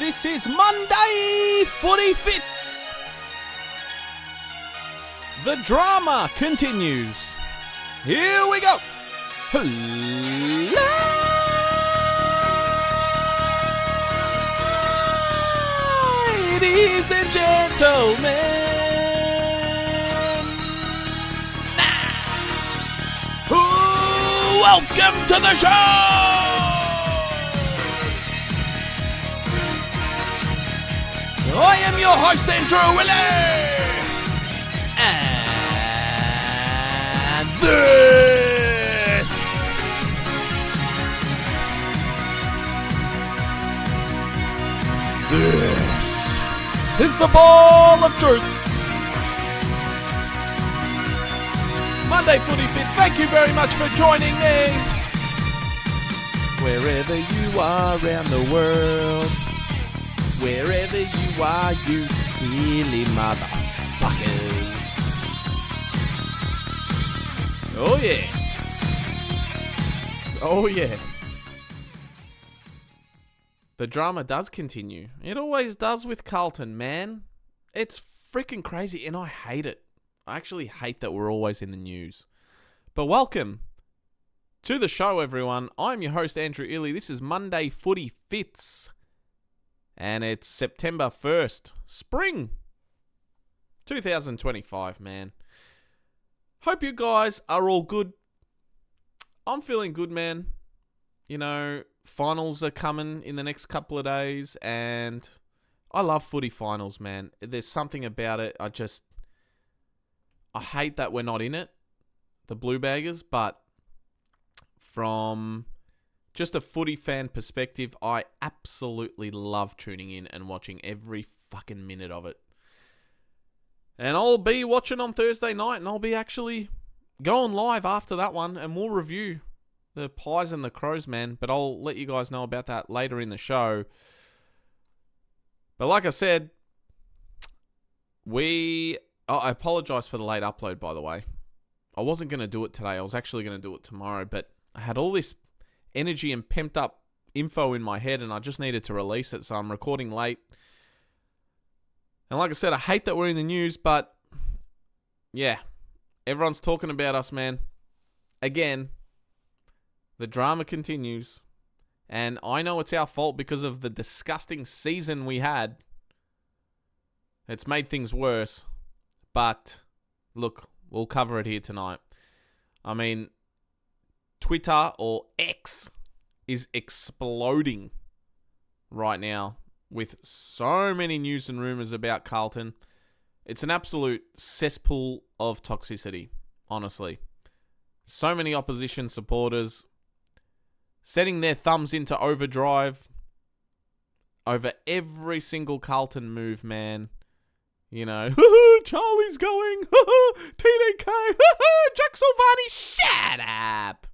This is Monday Footy Fits. The drama continues. Here we go. Ladies and gentlemen, welcome to the show. I am your host, Andrew Illy, and this is the Ball of Truth. Monday Footy Fits, thank you very much for joining me. Wherever you are around the world, wherever you are, you silly motherfuckers. Oh yeah. Oh yeah. The drama does continue. It always does with Carlton, man. It's freaking crazy and I hate it. I actually hate that we're always in the news. But welcome to the show, everyone. I'm your host, Andrew Illy. This is Monday Footy Fits. And it's September 1st. Spring 2025, man. Hope you guys are all good. I'm feeling good, man. You know, finals are coming in the next couple of days. And I love footy finals, man. There's something about it. I hate that we're not in it, the Blue Baggers. But from just a footy fan perspective, I absolutely love tuning in and watching every fucking minute of it. And I'll be watching on Thursday night, and I'll be actually going live after that one, and we'll review the Pies and the Crows, man. But I'll let you guys know about that later in the show. But like I said, I apologise for the late upload, by the way. I wasn't going to do it today. I was actually going to do it tomorrow, but I had all this energy and pumped up info in my head and I just needed to release it, so I'm recording late. And like I said, I hate that we're in the news, but yeah, everyone's talking about us, man. Again, the drama continues, and I know it's our fault because of the disgusting season we had. It's made things worse, but look, we'll cover it here tonight. I mean, Twitter, or X, is exploding right now with so many news and rumours about Carlton. It's an absolute cesspool of toxicity, honestly. So many opposition supporters setting their thumbs into overdrive over every single Carlton move, man. You know, Charlie's going, TDK, Jack Silvani, shut up.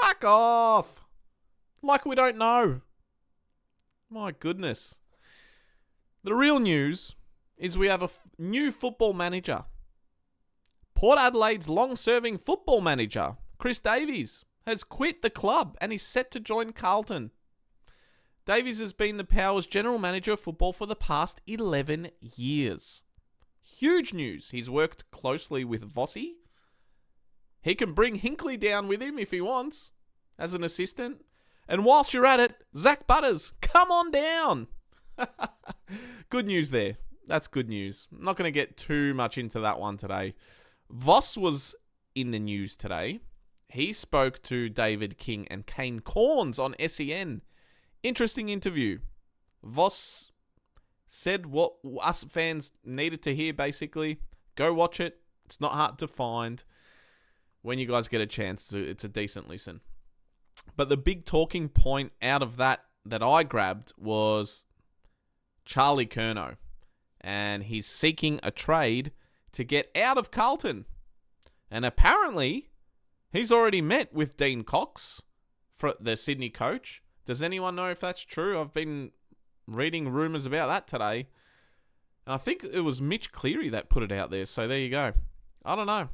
Fuck off. Like we don't know. My goodness. The real news is we have a new football manager. Port Adelaide's long-serving football manager, Chris Davies, has quit the club and is set to join Carlton. Davies has been the Power's general manager of football for the past 11 years. Huge news. He's worked closely with Vossi. He can bring Hinkley down with him if he wants, as an assistant. And whilst you're at it, Zach Butters, come on down. Good news there. That's good news. I'm not going to get too much into that one today. Voss was in the news today. He spoke to David King and Kane Cornes on SEN. Interesting interview. Voss said what us fans needed to hear, basically. Go watch it. It's not hard to find. When you guys get a chance, it's a decent listen. But the big talking point out of that I grabbed was Charlie Curnow. And he's seeking a trade to get out of Carlton. And apparently, he's already met with Dean Cox, the Sydney coach. Does anyone know if that's true? I've been reading rumours about that today. And I think it was Mitch Cleary that put it out there. So there you go. I don't know.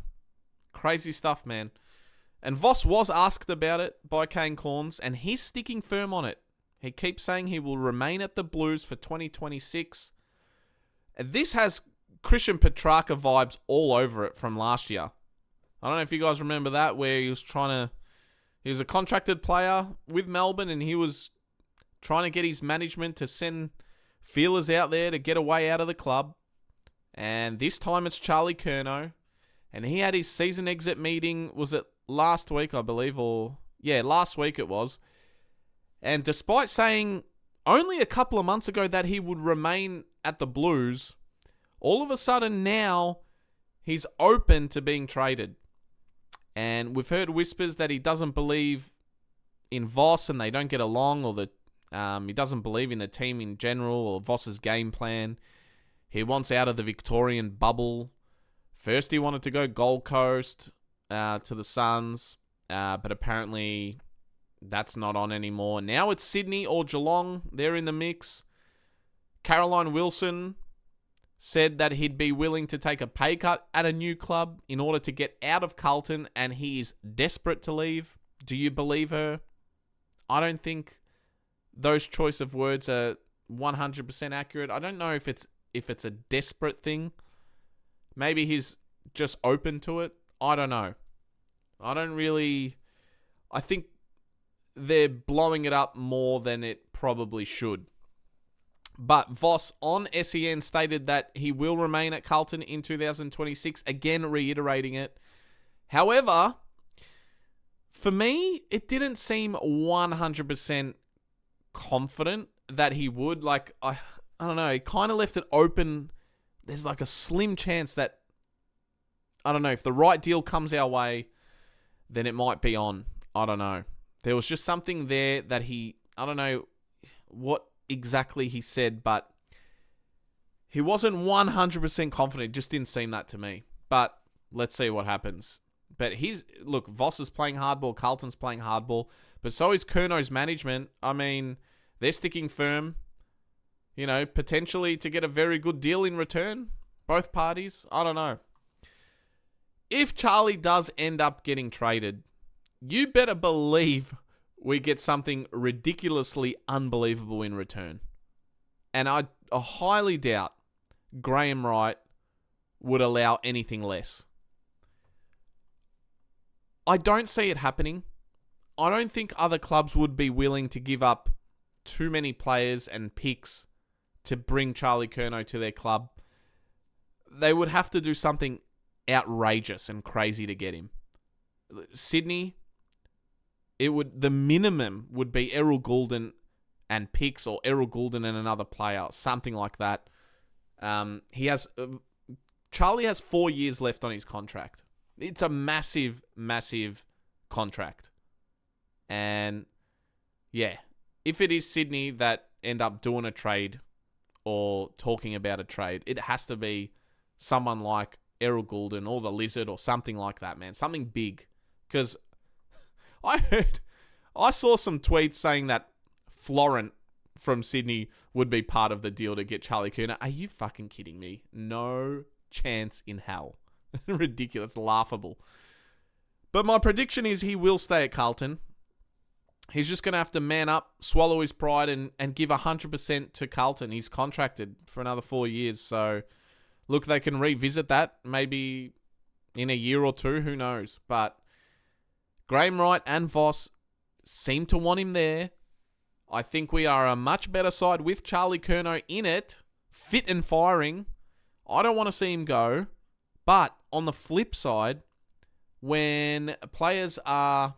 Crazy stuff, man. And Voss was asked about it by Kane Cornes, and he's sticking firm on it. He keeps saying he will remain at the Blues for 2026. This has Christian Petrarca vibes all over it from last year. I don't know if you guys remember that, where he was a contracted player with Melbourne, and he was trying to get his management to send feelers out there to get away out of the club. And this time it's Charlie Curnow. And he had his season exit meeting, was it last week, I believe? Last week it was. And despite saying only a couple of months ago that he would remain at the Blues, all of a sudden now he's open to being traded. And we've heard whispers that he doesn't believe in Voss and they don't get along, or that he doesn't believe in the team in general or Voss's game plan. He wants out of the Victorian bubble. First he wanted to go Gold Coast to the Suns, but apparently that's not on anymore. Now it's Sydney or Geelong. They're in the mix. Caroline Wilson said that he'd be willing to take a pay cut at a new club in order to get out of Carlton, and he is desperate to leave. Do you believe her? I don't think those choice of words are 100% accurate. I don't know if it's a desperate thing. Maybe he's just open to it. I don't know. I think they're blowing it up more than it probably should. But Voss on SEN stated that he will remain at Carlton in 2026, again reiterating it. However, for me, it didn't seem 100% confident that he would. Like, I don't know, he kind of left it open. There's like a slim chance that, I don't know, if the right deal comes our way, then it might be on. I don't know. There was just something there that I don't know what exactly he said, but he wasn't 100% confident. It just didn't seem that to me. But let's see what happens. But look, Voss is playing hardball, Carlton's playing hardball, but so is Curnow's management. I mean, they're sticking firm, potentially to get a very good deal in return. Both parties. I don't know. If Charlie does end up getting traded, you better believe we get something ridiculously unbelievable in return. And I highly doubt Graham Wright would allow anything less. I don't see it happening. I don't think other clubs would be willing to give up too many players and picks to bring Charlie Curnow to their club. They would have to do something outrageous and crazy to get him. Sydney, the minimum would be Errol Goulden and picks, or Errol Goulden and another player, something like that. Charlie has 4 years left on his contract. It's a massive, massive contract. And yeah, if it is Sydney that end up doing a trade or talking about a trade, it has to be someone like Errol Goulden or the Lizard or something like that, man. Something big. Because I saw some tweets saying that Florent from Sydney would be part of the deal to get Charlie Curnow. Are you fucking kidding me? No chance in hell. Ridiculous. Laughable. But my prediction is he will stay at Carlton. He's just going to have to man up, swallow his pride, and give 100% to Carlton. He's contracted for another 4 years. So, look, they can revisit that maybe in a year or two. Who knows? But Graham Wright and Voss seem to want him there. I think we are a much better side with Charlie Curnow in it, fit and firing. I don't want to see him go. But on the flip side, when players are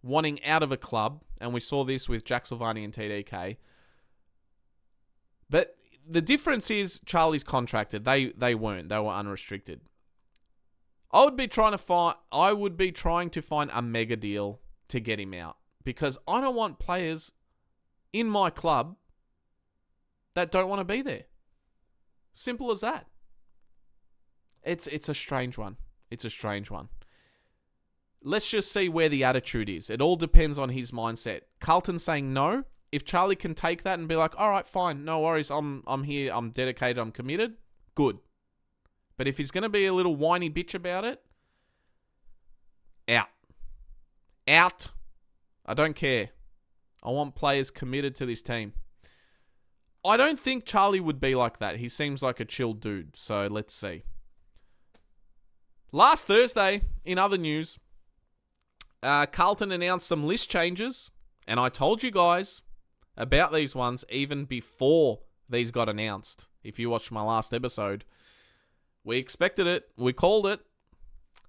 wanting out of a club, and we saw this with Jack Silvani and TDK, but the difference is Charlie's contracted. They weren't. They were unrestricted. I would be trying to find a mega deal to get him out, because I don't want players in my club that don't want to be there. Simple as that. It's a strange one. It's a strange one. Let's just see where the attitude is. It all depends on his mindset. Carlton saying no. If Charlie can take that and be like, all right, fine, no worries, I'm here, I'm dedicated, I'm committed, good. But if he's going to be a little whiny bitch about it, out. I don't care. I want players committed to this team. I don't think Charlie would be like that. He seems like a chill dude. So let's see. Last Thursday, in other news, Carlton announced some list changes. And I told you guys about these ones even before these got announced. If you watched my last episode, we expected it. We called it.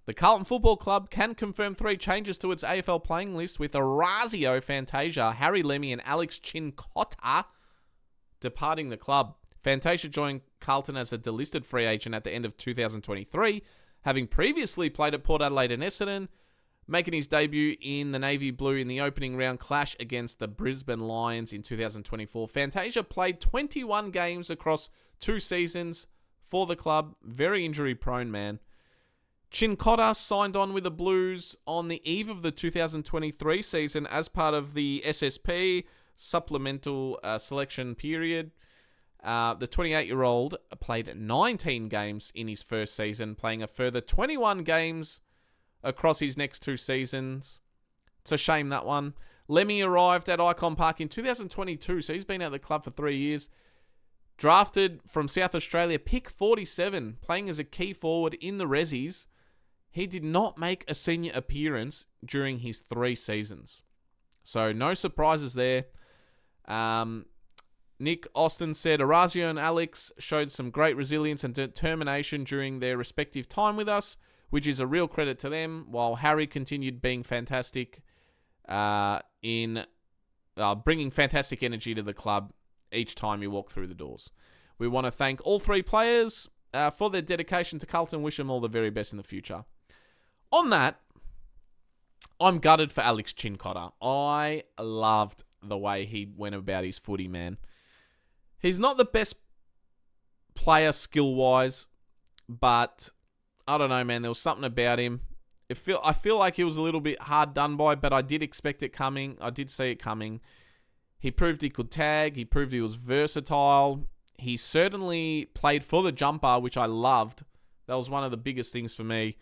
The Carlton Football Club can confirm 3 changes to its AFL playing list with Orazio Fantasia, Harry Lemmy and Alex Cincotta departing the club. Fantasia joined Carlton as a delisted free agent at the end of 2023, having previously played at Port Adelaide and Essendon, making his debut in the Navy Blue in the opening round clash against the Brisbane Lions in 2024. Fantasia played 21 games across 2 seasons for the club. Very injury-prone, man. Cincotta signed on with the Blues on the eve of the 2023 season as part of the SSP supplemental selection period. The 28-year-old played 19 games in his first season, playing a further 21 games across his next 2 seasons. It's a shame, that one. Lemmy arrived at Icon Park in 2022, so he's been at the club for 3 years. Drafted from South Australia, pick 47, playing as a key forward in the Rezzies. He did not make a senior appearance during his 3 seasons. So no surprises there. Nick Austin said, Orazio and Alex showed some great resilience and determination during their respective time with us, which is a real credit to them, while Harry continued being fantastic in bringing fantastic energy to the club each time he walked through the doors. We want to thank all 3 players for their dedication to Carlton. Wish them all the very best in the future. On that, I'm gutted for Alex Cincotta. I loved the way he went about his footy, man. He's not the best player skill-wise, but I don't know, man. There was something about him. I feel like he was a little bit hard done by, but I did expect it coming. I did see it coming. He proved he could tag. He proved he was versatile. He certainly played for the jumper, which I loved. That was one of the biggest things for me.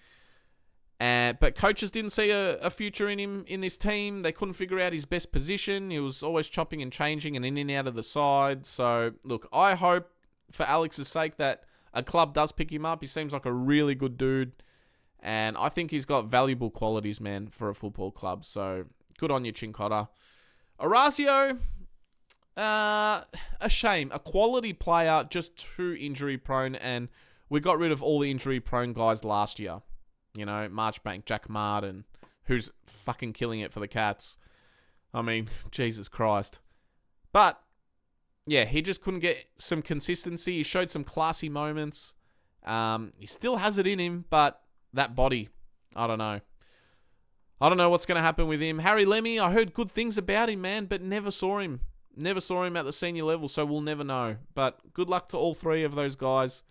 But coaches didn't see a future in him in this team. They couldn't figure out his best position. He was always chopping and changing and in and out of the side. So, look, I hope for Alex's sake that a club does pick him up. He seems like a really good dude. And I think he's got valuable qualities, man, for a football club. So, good on you, Cincotta. Orazio, a shame. A quality player, just too injury-prone. And we got rid of all the injury-prone guys last year. You know, Marchbank, Jack Martin, who's fucking killing it for the Cats. I mean, Jesus Christ. But, yeah, he just couldn't get some consistency. He showed some classy moments. He still has it in him, but that body, I don't know. I don't know what's going to happen with him. Harry Lemmy, I heard good things about him, man, but never saw him. Never saw him at the senior level, so we'll never know. But good luck to all 3 of those guys.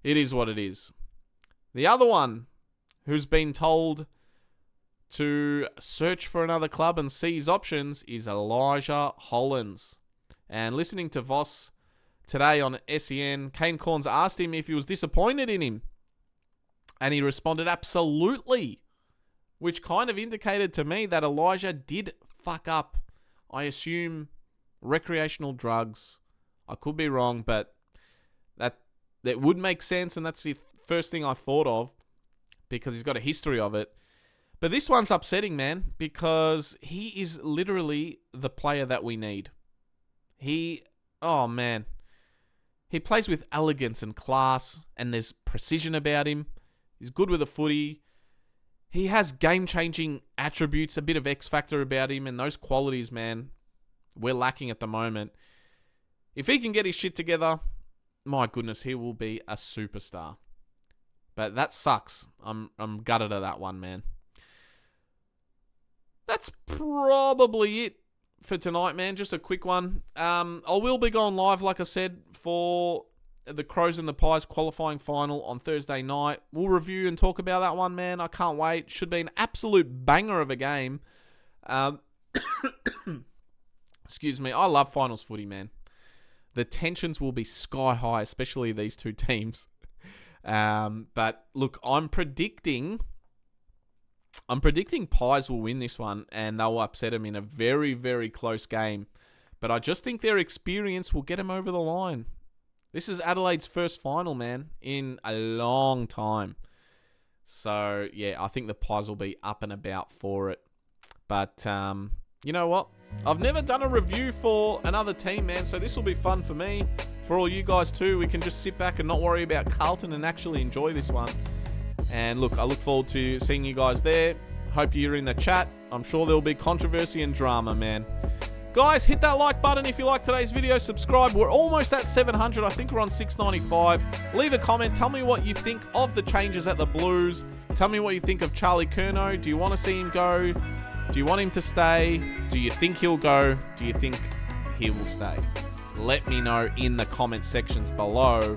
It is what it is. The other one who's been told to search for another club and see his options is Elijah Hollins. And listening to Voss today on SEN, Kane Corns asked him if he was disappointed in him. And he responded, absolutely. Which kind of indicated to me that Elijah did fuck up. I assume recreational drugs. I could be wrong, but that would make sense. And that's the first thing I thought of, because he's got a history of it. But this one's upsetting, man, because he is literally the player that we need. Oh man. He plays with elegance and class, and there's precision about him. He's good with the footy. He has game-changing attributes, a bit of X-factor about him, and those qualities, man, we're lacking at the moment. If he can get his shit together, my goodness, he will be a superstar. But that sucks. I'm gutted at that one, man. That's probably it for tonight, man. Just a quick one. I will be going live, like I said, for the Crows and the Pies qualifying final on Thursday night. We'll review and talk about that one, man. I can't wait. Should be an absolute banger of a game. Excuse me. I love finals footy, man. The tensions will be sky high, especially these 2 teams. But look, I'm predicting I'm predicting Pies will win this one, and they'll upset them in a very, very close game. But I just think their experience will get them over the line. This is Adelaide's first final, man, in a long time. So, yeah, I think the Pies will be up and about for it. But, you know what? I've never done a review for another team, man, so this will be fun for me. For all you guys, too, we can just sit back and not worry about Carlton and actually enjoy this one. And, look, I look forward to seeing you guys there. Hope you're in the chat. I'm sure there'll be controversy and drama, man. Guys, hit that like button if you like today's video. Subscribe. We're almost at 700. I think we're on 695. Leave a comment. Tell me what you think of the changes at the Blues. Tell me what you think of Charlie Curnow. Do you want to see him go? Do you want him to stay? Do you think he'll go? Do you think he will stay? Let me know in the comment sections below.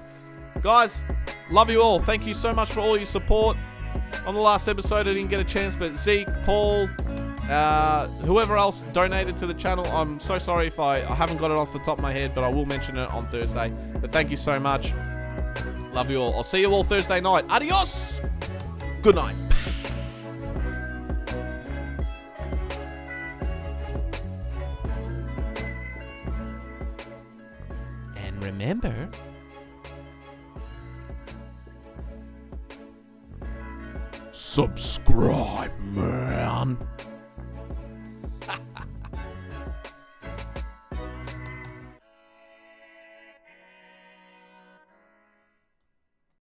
Guys, love you all. Thank you so much for all your support. On the last episode, I didn't get a chance, but Zeke, Paul, whoever else donated to the channel, I'm so sorry if I haven't got it off the top of my head, but I will mention it on Thursday. But thank you so much. Love you all. I'll see you all Thursday night. Adios. Good night. And remember, subscribe, man.